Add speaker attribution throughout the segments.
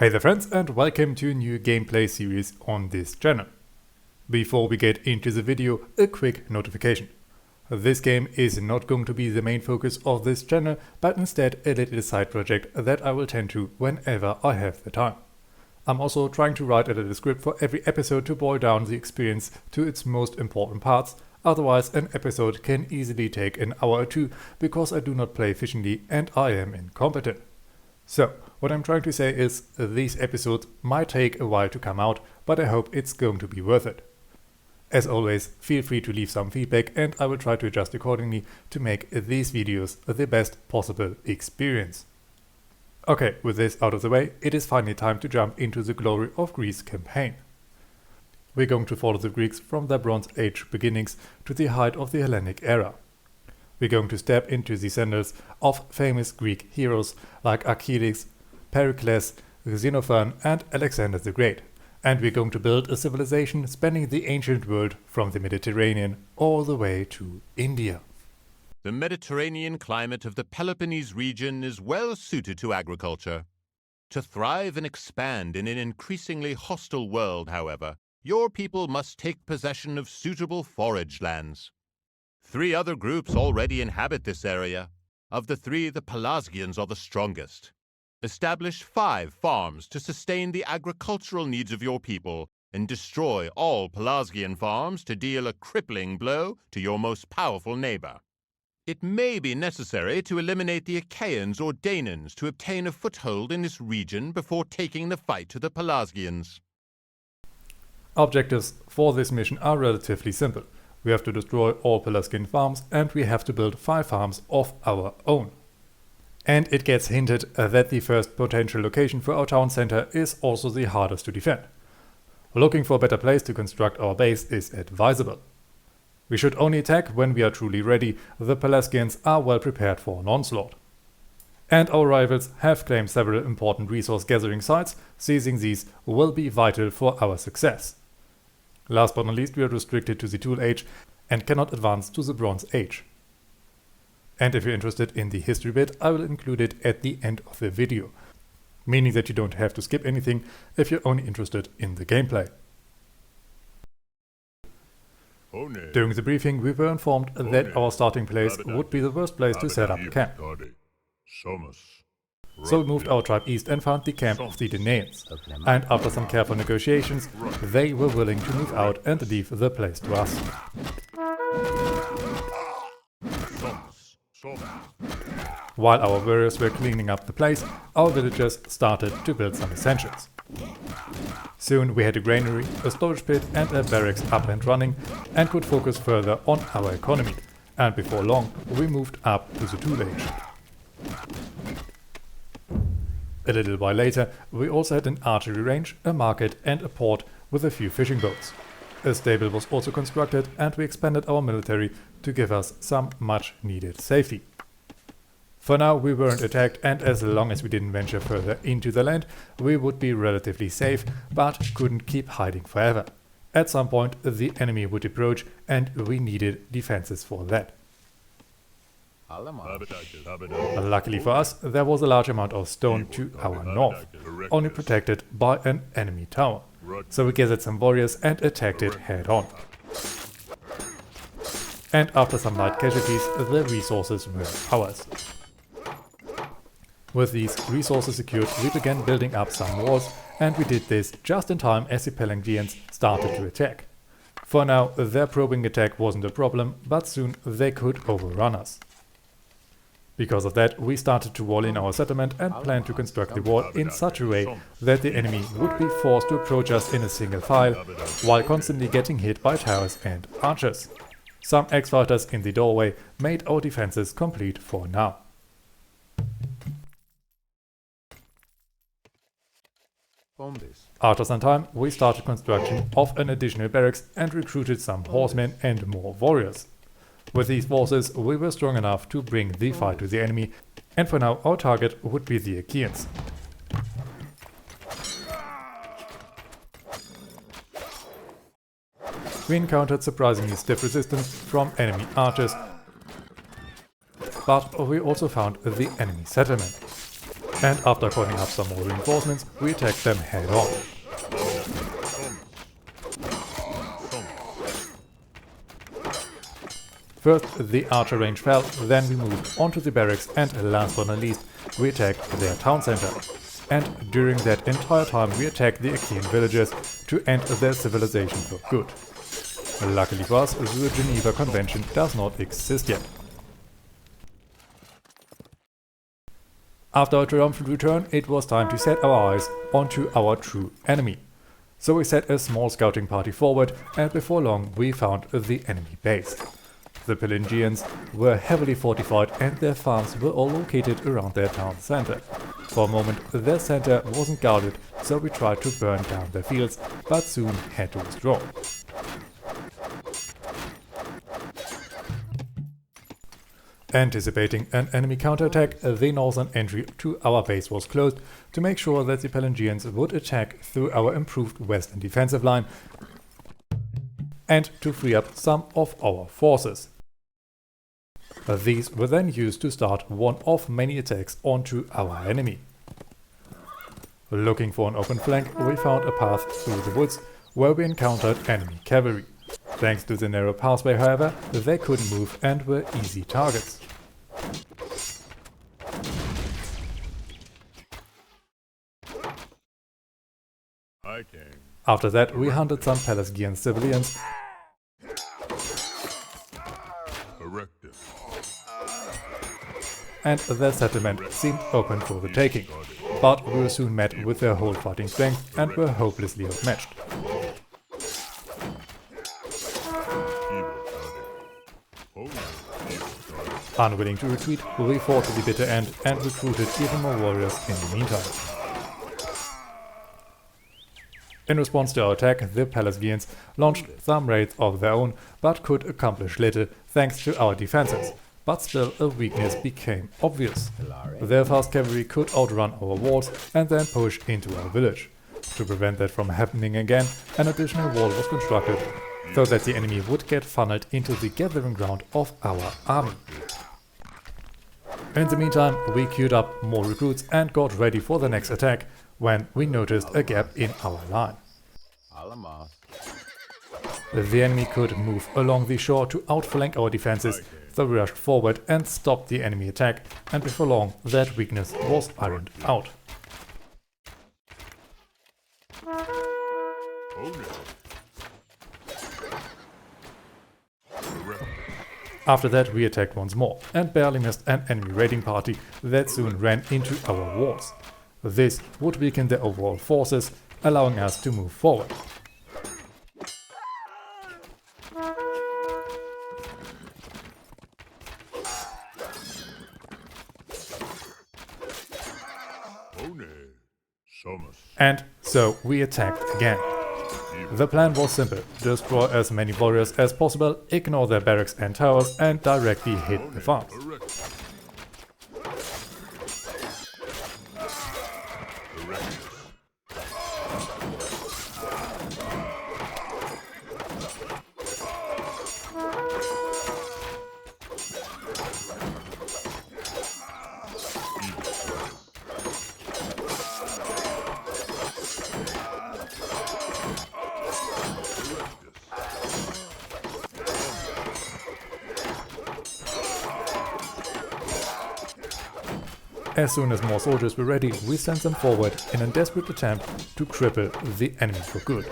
Speaker 1: Hey there friends, and welcome to a new gameplay series on this channel. Before we get into the video, a quick notification. This game is not going to be the main focus of this channel, but instead a little side project that I will tend to whenever I have the time. I'm also trying to write a little script for every episode to boil down the experience to its most important parts, otherwise an episode can easily take an hour or two because I do not play efficiently and I am incompetent. So, what I'm trying to say is, these episodes might take a while to come out, but I hope it's going to be worth it. As always, feel free to leave some feedback and I will try to adjust accordingly to make these videos the best possible experience. Okay, with this out of the way, it is finally time to jump into the Glory of Greece campaign. We're going to follow the Greeks from their Bronze Age beginnings to the height of the Hellenic era. We're going to step into the sandals of famous Greek heroes like Achilles, Pericles, Xenophon and Alexander the Great. And we're going to build a civilization spanning the ancient world from the Mediterranean all the way to India.
Speaker 2: The Mediterranean climate of the Peloponnese region is well suited to agriculture. To thrive and expand in an increasingly hostile world, however, your people must take possession of suitable forage lands. 3 other groups already inhabit this area. Of the 3, the Pelasgians are the strongest. Establish 5 farms to sustain the agricultural needs of your people and destroy all Pelasgian farms to deal a crippling blow to your most powerful neighbor. It may be necessary to eliminate the Achaeans or Danans to obtain a foothold in this region before taking the fight to the Pelasgians.
Speaker 1: Objectives for this mission are relatively simple. We have to destroy all Pelasgian farms and we have to build 5 farms of our own. And it gets hinted that the first potential location for our town center is also the hardest to defend. Looking for a better place to construct our base is advisable. We should only attack when we are truly ready. The Pelasgians are well prepared for an onslaught. And our rivals have claimed several important resource gathering sites. Seizing these will be vital for our success. Last but not least, we are restricted to the Tool Age and cannot advance to the Bronze Age. And if you're interested in the history bit, I will include it at the end of the video, meaning that you don't have to skip anything if you're only interested in the gameplay. During the briefing, we were informed that our starting place would be the worst place to set up camp. So we moved our tribe east and found the camp of the Danaians. And after some careful negotiations, they were willing to move out and leave the place to us. While our warriors were cleaning up the place, our villagers started to build some essentials. Soon we had a granary, a storage pit and a barracks up and running and could focus further on our economy. And before long, we moved up to the Tool Age. A little while later, we also had an archery range, a market and a port with a few fishing boats. A stable was also constructed and we expanded our military to give us some much needed safety. For now we weren't attacked and as long as we didn't venture further into the land, we would be relatively safe, but couldn't keep hiding forever. At some point the enemy would approach and we needed defenses for that. Luckily for us, there was a large amount of stone to our north, only protected by an enemy tower. So we gathered some warriors and attacked it head on. And after some light casualties, the resources were ours. With these resources secured, we began building up some walls, and we did this just in time as the Pelasgians started to attack. For now, their probing attack wasn't a problem, but soon they could overrun us. Because of that, we started to wall in our settlement and planned to construct the wall in such a way that the enemy would be forced to approach us in a single file, while constantly getting hit by towers and archers. Some X-fighters in the doorway made our defenses complete for now. After some time, we started construction of an additional barracks and recruited some horsemen and more warriors. With these forces, we were strong enough to bring the fight to the enemy, and for now our target would be the Achaeans. We encountered surprisingly stiff resistance from enemy archers, but we also found the enemy settlement. And after calling up some more reinforcements, we attacked them head on. First the archer range fell, then we moved onto the barracks, and last but not least we attacked their town center. And during that entire time we attacked the Achaean villagers to end their civilization for good. Luckily for us, the Geneva Convention does not exist yet. After our triumphant return, it was time to set our eyes onto our true enemy. So we set a small scouting party forward, and before long we found the enemy base. The Pelasgians were heavily fortified and their farms were all located around their town center. For a moment their center wasn't guarded, so we tried to burn down their fields, but soon had to withdraw. Anticipating an enemy counterattack, the northern entry to our base was closed to make sure that the Pelasgians would attack through our improved western defensive line and to free up some of our forces. These were then used to start one of many attacks onto our enemy. Looking for an open flank, we found a path through the woods where we encountered enemy cavalry. Thanks to the narrow pathway, however, they couldn't move and were easy targets. After that, we hunted some Pelasgian civilians and their settlement seemed open for the taking. But we were soon met with their whole fighting strength and were hopelessly outmatched. Unwilling to retreat, we fought to the bitter end and recruited even more warriors in the meantime. In response to our attack, the Pelasgians launched some raids of their own, but could accomplish little thanks to our defenses. But still a weakness became obvious. Their fast cavalry could outrun our walls and then push into our village. To prevent that from happening again, an additional wall was constructed, so that the enemy would get funneled into the gathering ground of our army. In the meantime, we queued up more recruits and got ready for the next attack, when we noticed a gap in our line. The enemy could move along the shore to outflank our defenses, so we rushed forward and stopped the enemy attack, and before long that weakness was ironed out. After that we attacked once more, and barely missed an enemy raiding party that soon ran into our walls. This would weaken their overall forces, allowing us to move forward. And so we attacked again. The plan was simple: destroy as many warriors as possible, ignore their barracks and towers, and directly hit the farms. As soon as more soldiers were ready, we sent them forward in a desperate attempt to cripple the enemy for good.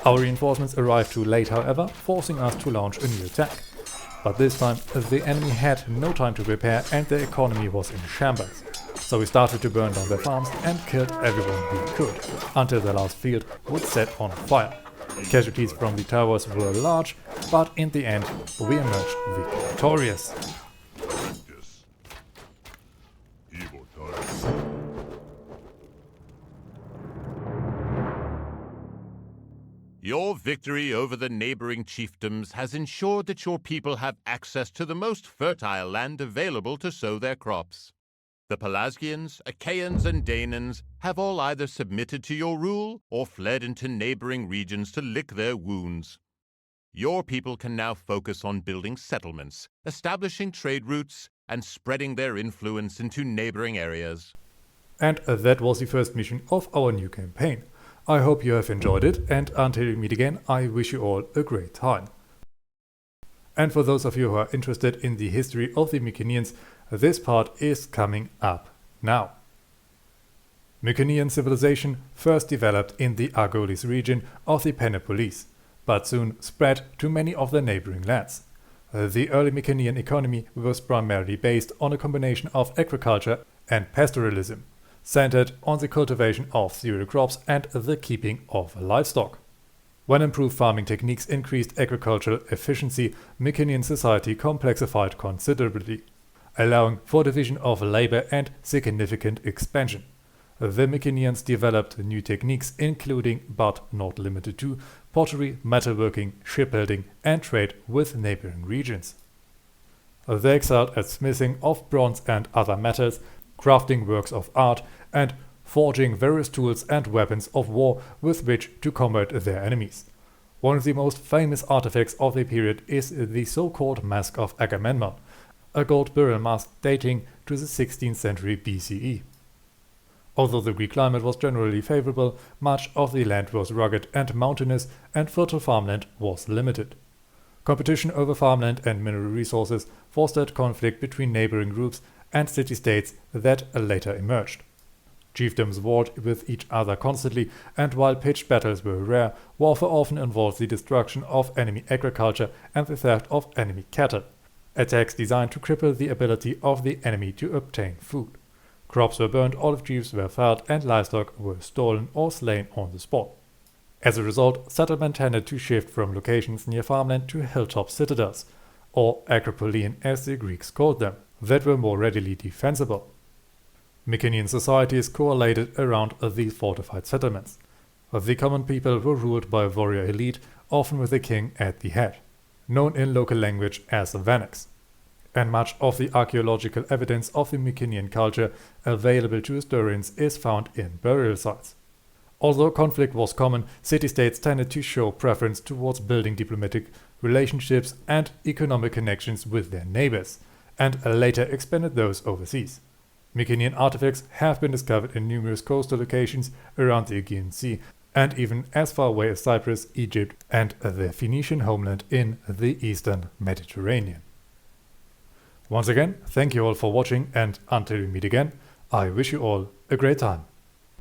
Speaker 1: Our reinforcements arrived too late, however, forcing us to launch a new attack. But this time the enemy had no time to prepare and their economy was in shambles. So we started to burn down their farms and killed everyone we could, until the last field would set on fire. Casualties from the towers were large, but in the end we emerged victorious.
Speaker 2: Your victory over the neighboring chiefdoms has ensured that your people have access to the most fertile land available to sow their crops. The Pelasgians, Achaeans, and Danans have all either submitted to your rule or fled into neighboring regions to lick their wounds. Your people can now focus on building settlements, establishing trade routes, and spreading their influence into neighboring areas.
Speaker 1: And that was the first mission of our new campaign. I hope you have enjoyed it, and until we meet again, I wish you all a great time. And for those of you who are interested in the history of the Mycenaeans, this part is coming up now. Mycenaean civilization first developed in the Argolis region of the Peloponnese, but soon spread to many of the neighboring lands. The early Mycenaean economy was primarily based on a combination of agriculture and pastoralism, centered on the cultivation of cereal crops and the keeping of livestock. When improved farming techniques increased agricultural efficiency, Mycenaean society complexified considerably, allowing for division of labor and significant expansion. The Mycenaeans developed new techniques including, but not limited to, pottery, metalworking, shipbuilding, and trade with neighboring regions. They excelled at smithing of bronze and other metals, crafting works of art, and forging various tools and weapons of war with which to combat their enemies. One of the most famous artifacts of the period is the so-called Mask of Agamemnon, a gold burial mask dating to the 16th century BCE. Although the Greek climate was generally favorable, much of the land was rugged and mountainous, and fertile farmland was limited. Competition over farmland and mineral resources fostered conflict between neighboring groups and city-states that later emerged. Chiefdoms warred with each other constantly, and while pitched battles were rare, warfare often involved the destruction of enemy agriculture and the theft of enemy cattle. Attacks designed to cripple the ability of the enemy to obtain food. Crops were burned, olive trees were felled, and livestock were stolen or slain on the spot. As a result, settlement tended to shift from locations near farmland to hilltop citadels, or Acropolian as the Greeks called them, that were more readily defensible. Mycenaean societies correlated around these fortified settlements. The common people were ruled by a warrior elite, often with a king at the head, known in local language as Vanix. And much of the archaeological evidence of the Mycenaean culture available to historians is found in burial sites. Although conflict was common, city-states tended to show preference towards building diplomatic relationships and economic connections with their neighbors, and later expanded those overseas. Mycenaean artifacts have been discovered in numerous coastal locations around the Aegean Sea, and even as far away as Cyprus, Egypt, and the Phoenician homeland in the eastern Mediterranean. Once again, thank you all for watching, and until we meet again, I wish you all a great time.